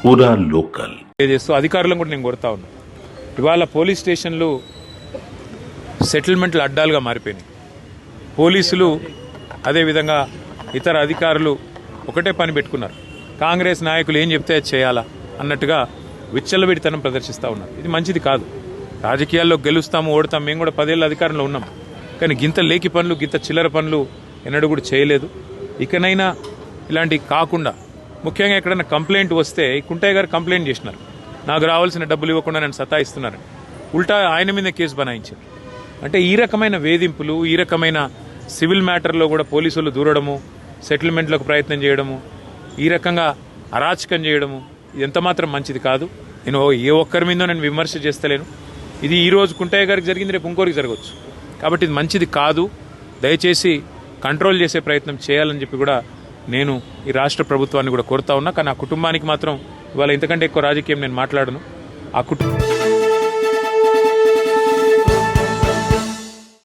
పూరా లోకల్ చేస్తూ అధికారులను కూడా నేను కోరుతా ఉన్నా. ఇవాళ పోలీస్ స్టేషన్లు సెటిల్మెంట్లు అడ్డాలుగా మారిపోయినాయి. పోలీసులు అదేవిధంగా ఇతర అధికారులు ఒకటే పని పెట్టుకున్నారు. కాంగ్రెస్ నాయకులు ఏం చెప్తే అది చేయాలా అన్నట్టుగా విచ్చలవిడితనం ప్రదర్శిస్తూ ఉన్నారు. ఇది మంచిది కాదు. రాజకీయాల్లో గెలుస్తాము ఓడతాం. మేము కూడా 10 ఏళ్ళ అధికారంలో ఉన్నాం. కానీ గింత లేకి పనులు గింత చిల్లర పనులు ఎన్నడూ కూడా చేయలేదు. ఇకనైనా ఇలాంటివి కాకుండా ముఖ్యంగా ఎక్కడైనా కంప్లైంట్ వస్తే కుంటయ్య గారు కంప్లైంట్ చేసినారు, నాకు రావాల్సిన డబ్బులు ఇవ్వకుండా నన్ను సతాయిస్తున్నారు. ఉల్టా ఆయన మీద కేసు బనాయించారు. అంటే ఈ రకమైన వేధింపులు, ఈ రకమైన సివిల్ మ్యాటర్లో కూడా పోలీసులు దూరడము, సెటిల్మెంట్లకు ప్రయత్నం చేయడము, ఈ రకంగా అరాచకం చేయడము ఇది ఎంతమాత్రం మంచిది కాదు. నేను ఏ ఒక్కరి మీదో నేను విమర్శ చేస్తలేను. ఇది ఈ రోజు కుంటయ్య గారికి జరిగింది, రేపు ఇంకోరికి జరగవచ్చు. కాబట్టి ఇది మంచిది కాదు. దయచేసి కంట్రోల్ చేసే ప్రయత్నం చేయాలని చెప్పి కూడా నేను ఈ రాష్ట్ర ప్రభుత్వాన్ని కూడా కోరుతా ఉన్నా. కానీ ఆ కుటుంబానికి మాత్రం ఇవాళ ఇంతకంటే ఎక్కువ రాజకీయం నేను మాట్లాడను. ఆ